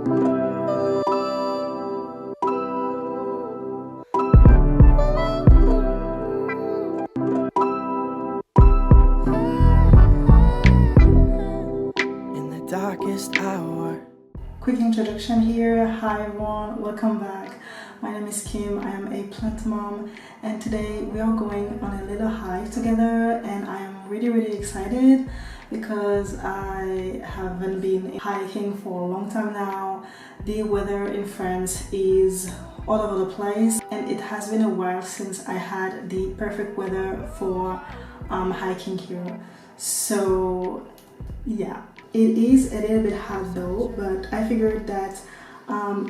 In the darkest hour. Quick introduction here. Hi everyone, welcome back. My name is Kim, I am a plant mom, and today we are going on a little hike together, and I am really excited because I haven't been hiking for a long time now. The weather in France is all over the place, and it has been a while since I had the perfect weather for hiking here. So yeah, it is a little bit hot though, but I figured that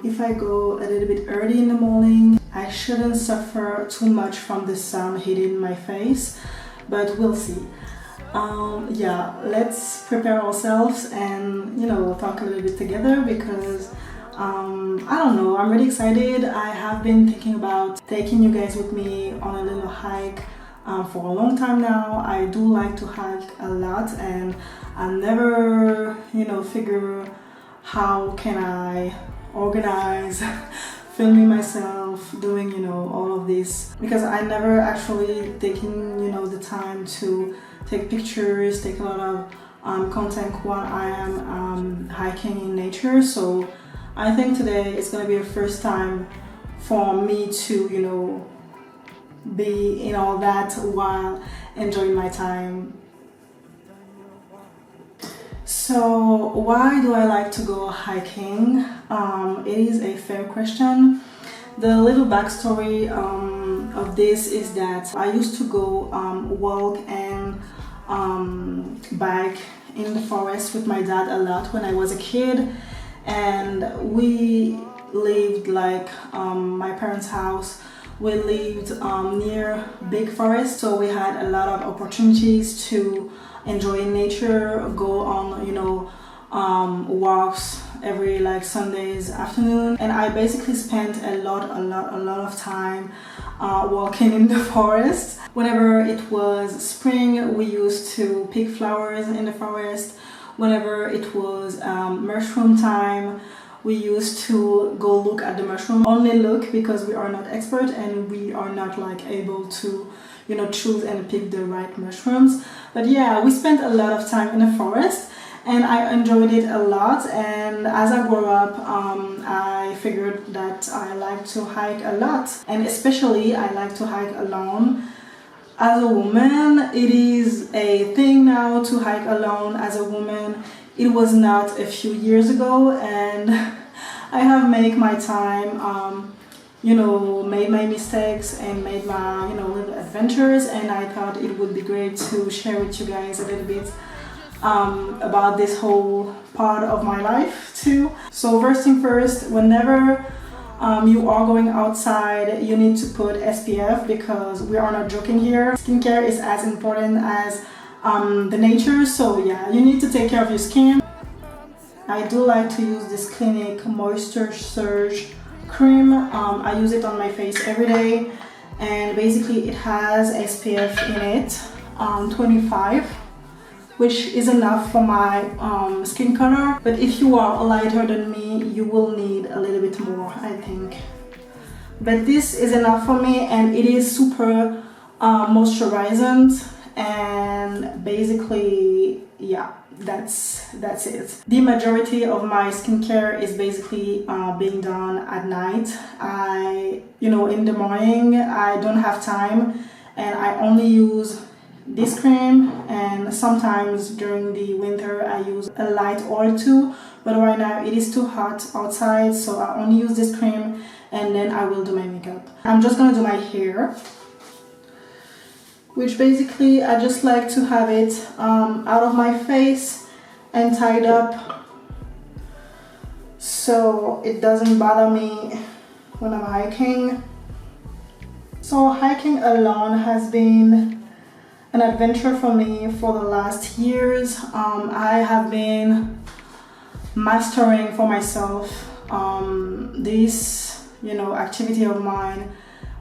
if I go a little bit early in the morning, I shouldn't suffer too much from the sun hitting my face, but we'll see. Yeah, let's prepare ourselves and talk a little bit together because I don't know, I'm really excited. I have been thinking about taking you guys with me on a little hike for a long time now. I do like to hike a lot, and I never figure how can I organize filming myself doing all of this, because I never actually taken the time to take pictures, take a lot of content while I am hiking in nature. So I think today is going to be a first time for me to be in all that while enjoying my time. So why do I like to go hiking? It is a fair question. The little backstory of this is that I used to go walk and bike in the forest with my dad a lot when I was a kid, and we lived like my parents' house. We lived near big forest, so we had a lot of opportunities to enjoy nature, go on walks every Sundays afternoon, and I basically spent a lot of time walking in the forest. Whenever it was spring, we used to pick flowers in the forest. Whenever it was mushroom time, we used to go look at the mushroom. Only look, because we are not expert and we are not able to choose and pick the right mushrooms. But yeah, we spent a lot of time in the forest and I enjoyed it a lot. And as I grew up, I figured that I like to hike a lot, and especially I like to hike alone. As a woman, it is a thing now to hike alone as a woman. It was not a few years ago, and I have made my time, made my mistakes and made my little adventures, and I thought it would be great to share with you guys a little bit about this whole part of my life too. So first thing first, whenever you are going outside, you need to put SPF, because we are not joking here. Skincare is as important as the nature, so yeah, you need to take care of your skin. I do like to use this Clinique Moisture Surge cream. I use it on my face every day, and basically it has SPF in it, 25, which is enough for my skin color. But if you are lighter than me, you will need a little bit more, I think. But this is enough for me, and it is super moisturizing, and basically yeah, that's it. The majority of my skincare is basically being done at night. In the morning I don't have time, and I only use this cream, and sometimes during the winter I use a light oil too, but right now it is too hot outside, so I only use this cream, and then I will do my makeup. I'm just gonna do my hair, which basically I just like to have it out of my face and tied up so it doesn't bother me when I'm hiking. So hiking alone has been an adventure for me for the last years. I have been mastering for myself this activity of mine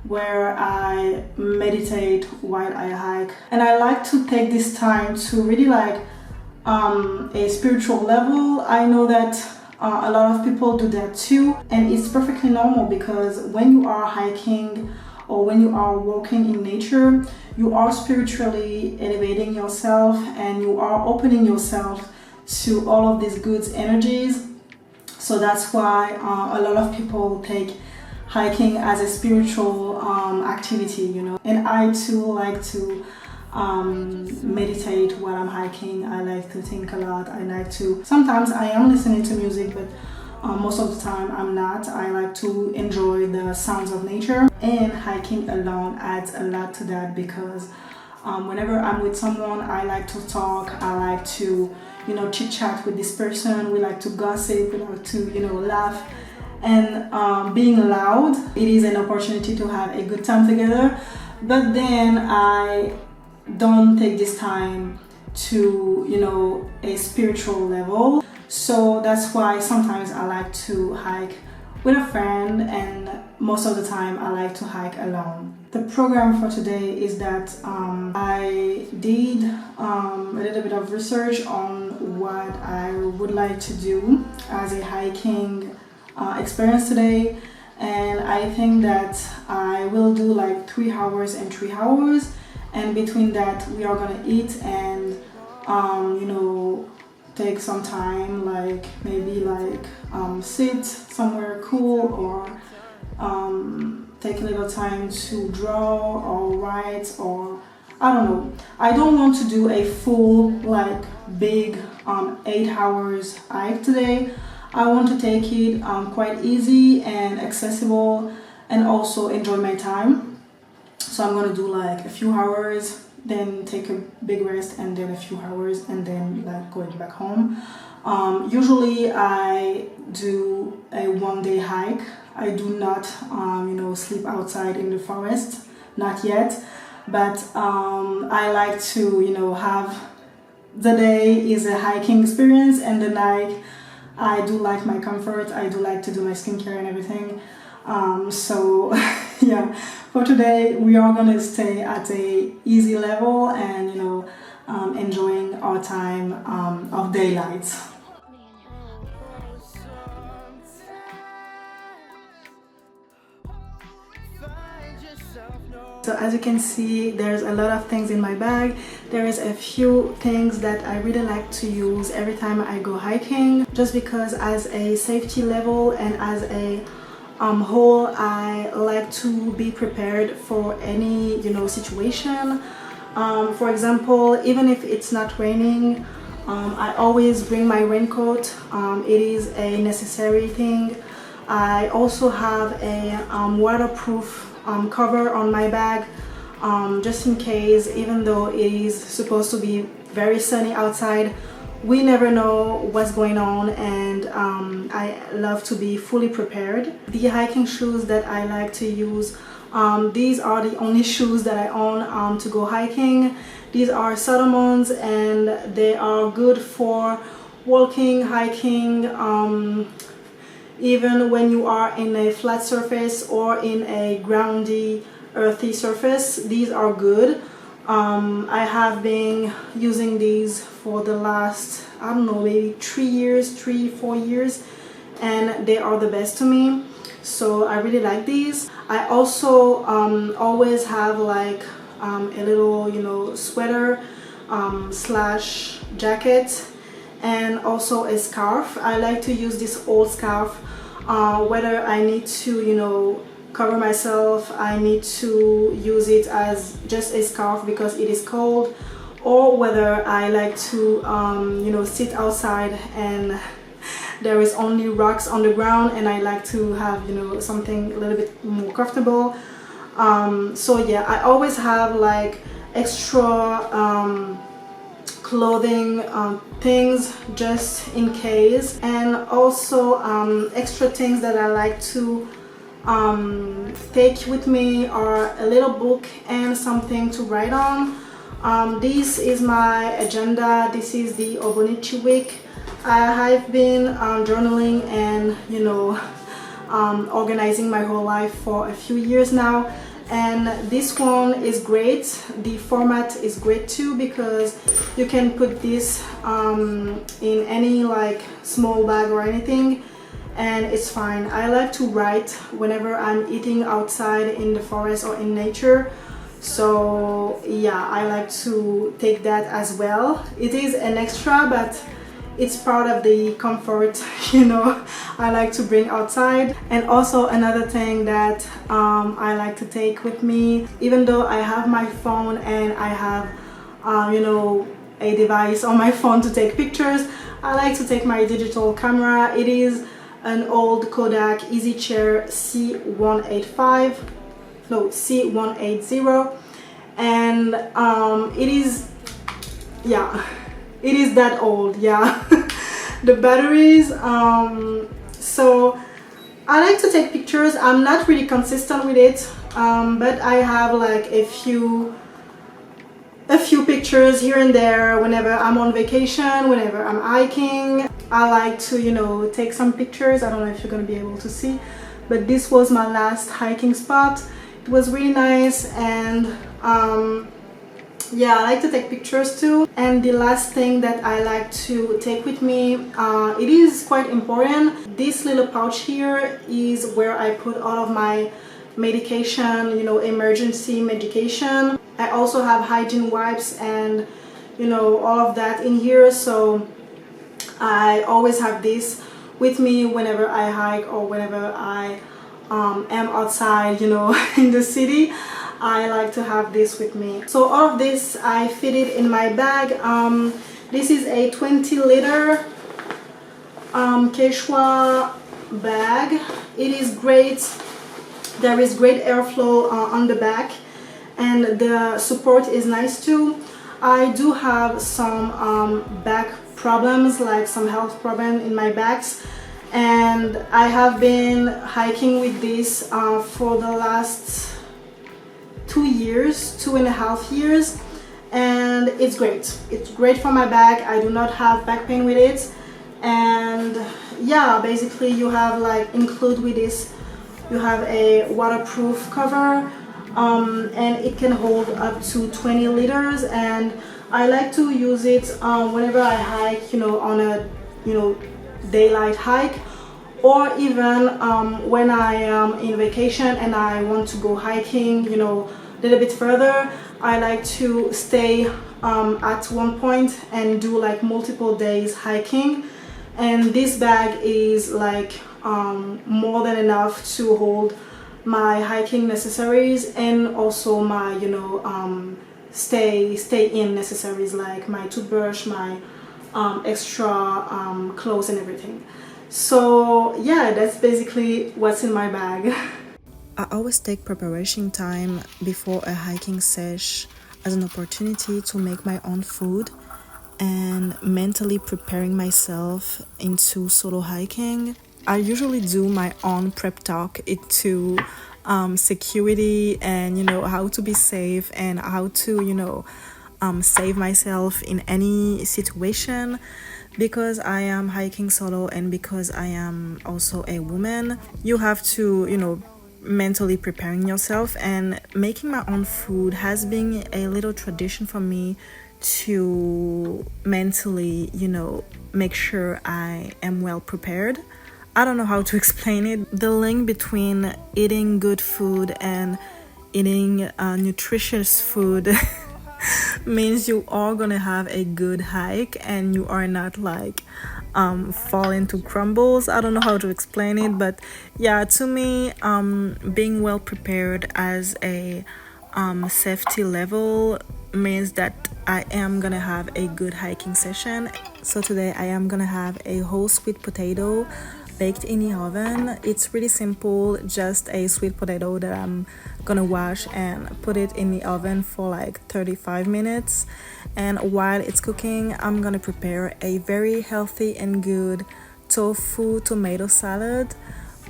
where I meditate while I hike, and I like to take this time to really a spiritual level. I know that A lot of people do that too, and it's perfectly normal because when you are hiking or when you are walking in nature, you are spiritually elevating yourself and you are opening yourself to all of these good energies. So that's why a lot of people take hiking as a spiritual activity, you know. And I too like to meditate while I'm hiking. I like to think a lot. I like to, sometimes I am listening to music, but most of the time I'm not. I like to enjoy the sounds of nature, and hiking alone adds a lot to that because whenever I'm with someone, I like to talk. I like to, you know, chit chat with this person. We like to gossip. We like to, you know, laugh. And being loud, it is an opportunity to have a good time together. But then I don't take this time to, you know, a spiritual level. So that's why sometimes I like to hike with a friend, and most of the time I like to hike alone. The program for today is that I did a little bit of research on what I would like to do as a hiking experience today, and I think that I will do like 3 hours and 3 hours, and between that we are gonna eat and you know, take some time, like maybe like sit somewhere cool, or take a little time to draw or write, or I don't know. I don't want to do a full like big 8 hours hike today. I want to take it quite easy and accessible, and also enjoy my time. So I'm gonna do like a few hours, then take a big rest, and then a few hours, and then like going back home. Usually I do a 1-day hike. I do not you know, sleep outside in the forest, not yet, but I like to, you know, have the day is a hiking experience, and the night I do like my comfort. I do like to do my skincare and everything. So yeah, for today we are gonna stay at a easy level and, you know, enjoying our time of daylight. So as you can see, there's a lot of things in my bag. There is a few things that I really like to use every time I go hiking, just because as a safety level and as a whole, I like to be prepared for any, you know, situation. For example, even if it's not raining, I always bring my raincoat. It is a necessary thing. I also have a waterproof cover on my bag, just in case, even though it is supposed to be very sunny outside, we never know what's going on, and I love to be fully prepared. The hiking shoes that I like to use, these are the only shoes that I own to go hiking. These are Solomon's, and they are good for walking, hiking, even when you are in a flat surface or in a groundy, earthy surface. These are good. I have been using these for the last, I don't know, maybe 3-4 years, and they are the best to me. So I really like these. I also always have like a little, you know, sweater slash jacket, and also a scarf. I like to use this old scarf whether I need to, you know, cover myself, I need to use it as just a scarf because it is cold, or whether I like to you know, sit outside and there is only rocks on the ground and I like to have, you know, something a little bit more comfortable. So yeah, I always have like extra clothing things just in case, and also extra things that I like to take with me are a little book and something to write on. This is my agenda. This is the Obonichi week. I've been journaling and, you know, organizing my whole life for a few years now, and this one is great. The format is great too because you can put this in any like small bag or anything, and it's fine. I like to write whenever I'm eating outside in the forest or in nature, so yeah, I like to take that as well. It is an extra, but it's part of the comfort, you know, I like to bring outside. And also another thing that I like to take with me, even though I have my phone and I have you know, a device on my phone to take pictures, I like to take my digital camera. It is an old Kodak EasyChair C180, and it is, yeah, it is that old, yeah. The batteries, so I like to take pictures. I'm not really consistent with it, but I have like a few pictures here and there whenever I'm on vacation, whenever I'm hiking. I like to, you know, take some pictures. I don't know if you're gonna be able to see, but this was my last hiking spot. It was really nice, and yeah, I like to take pictures too. And the last thing that I like to take with me, it is quite important. This little pouch here is where I put all of my medication, you know, emergency medication. I also have hygiene wipes and, you know, all of that in here, so I always have this with me whenever I hike or whenever I am outside, you know, in the city. I like to have this with me. So all of this I fit it in my bag. This is a 20-liter Quechua bag. It is great. There is great airflow on the back, and the support is nice too. I do have some back problems, like some health problem in my backs, and I have been hiking with this for the last 2.5 years, and it's great. It's great for my back. I do not have back pain with it, and yeah, basically you have like include with this, you have a waterproof cover, and it can hold up to 20 liters, and I like to use it whenever I hike, you know, on a, you know, daylight hike, or even when I am in vacation and I want to go hiking, you know, a little bit further. I like to stay at one point and do like multiple days hiking, and this bag is like more than enough to hold my hiking necessaries and also my, you know, stay in necessaries like my toothbrush, my extra clothes and everything. So yeah, that's basically what's in my bag. I always take preparation time before a hiking sesh as an opportunity to make my own food and mentally preparing myself into solo hiking. I usually do my own prep talk into security and, you know, how to be safe and how to, you know, save myself in any situation, because I am hiking solo and because I am also a woman. You have to, you know, mentally preparing yourself, and making my own food has been a little tradition for me to mentally, you know, make sure I am well prepared. I don't know how to explain it. The link between eating good food and eating nutritious food means you are gonna have a good hike and you are not like fall into crumbles. I don't know how to explain it, but yeah, to me, being well prepared as a safety level means that I am gonna have a good hiking session. So today I am gonna have a whole sweet potato baked in the oven. It's really simple, just a sweet potato that I'm gonna wash and put it in the oven for like 35 minutes. And while it's cooking, I'm gonna prepare a very healthy and good tofu tomato salad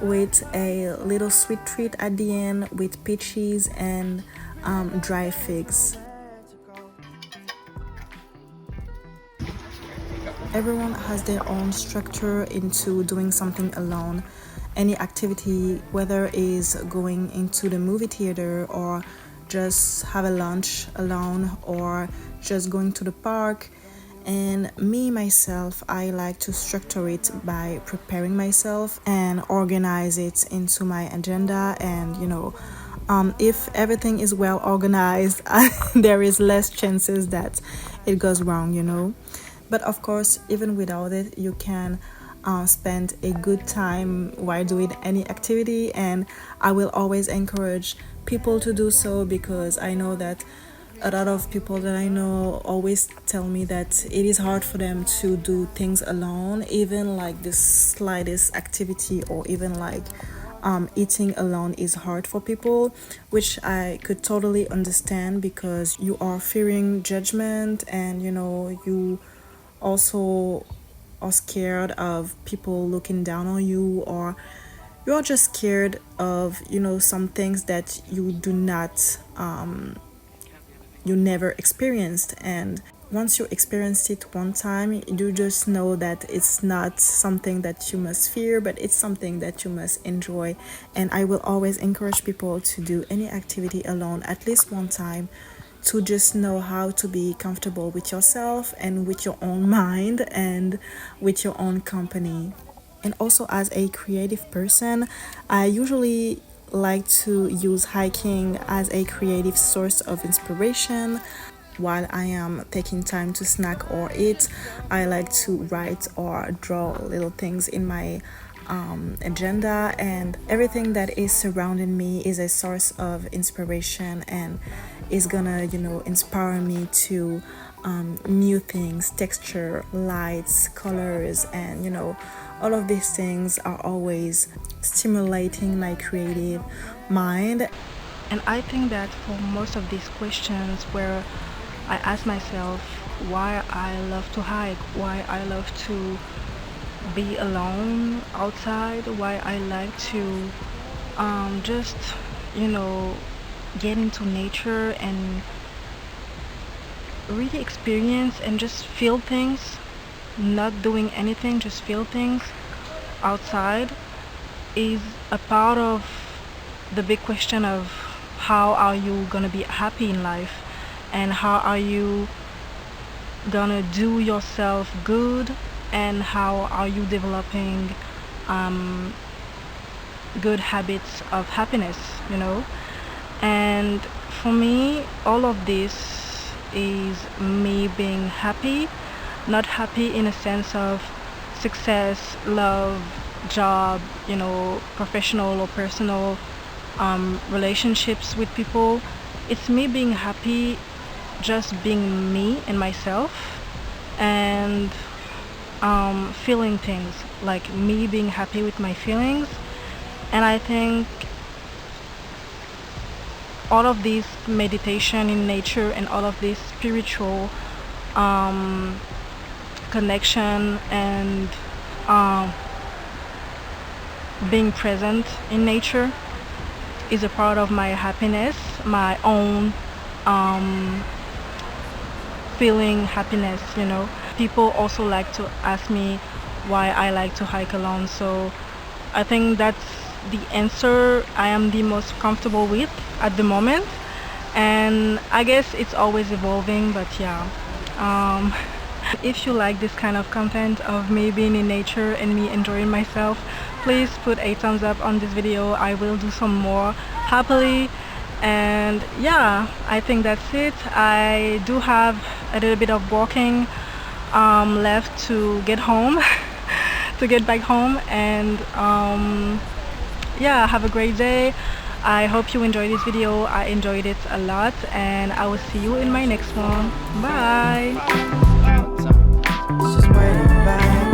with a little sweet treat at the end with peaches and dry figs. everyone has their own structure into doing something alone. Any activity, whether is going into the movie theater or just have a lunch alone or just going to the park. And me myself, I like to structure it by preparing myself and organize it into my agenda. And if everything is well organized, there is less chances that it goes wrong. But of course, even without it, you can spend a good time while doing any activity, and I will always encourage people to do so, because I know that a lot of people that I know always tell me that it is hard for them to do things alone, even like the slightest activity, or even like eating alone is hard for people, which I could totally understand, because you are fearing judgment, and you also are scared of people looking down on you, or you're just scared of some things that you never experienced. And once you experienced it one time, you just know that it's not something that you must fear, but it's something that you must enjoy. And I will always encourage people to do any activity alone at least one time, to just know how to be comfortable with yourself and with your own mind and with your own company. And also, as a creative person, I usually like to use hiking as a creative source of inspiration. While I am taking time to snack or eat, I like to write or draw little things in my agenda, and everything that is surrounding me is a source of inspiration and is gonna inspire me to new things, texture, lights, colors, and all of these things are always stimulating my creative mind. And I think that for most of these questions, where I ask myself why I love to hike, why I love to be alone outside, why I like to just get into nature and really experience and just feel things, not doing anything, just feel things outside, is a part of the big question of how are you gonna be happy in life, and how are you gonna do yourself good, and how are you developing good habits of happiness. And for me, all of this is me being happy, not happy in a sense of success, love, job, professional or personal relationships with people. It's me being happy, just being me and myself, and feeling things, like me being happy with my feelings. And I think all of this meditation in nature and all of this spiritual connection and being present in nature is a part of my happiness, my own feeling happiness. People also like to ask me why I like to hike alone, so I think that's the answer I am the most comfortable with at the moment, and I guess it's always evolving, but yeah. If you like this kind of content of me being in nature and me enjoying myself, please put a thumbs up on this video. I will do some more happily. And yeah, I think that's it. I do have a little bit of walking left to get home to get back home. And yeah, have a great day. I hope you enjoyed this video. I enjoyed it a lot, and I will see you in my next one. Bye. Just waiting back.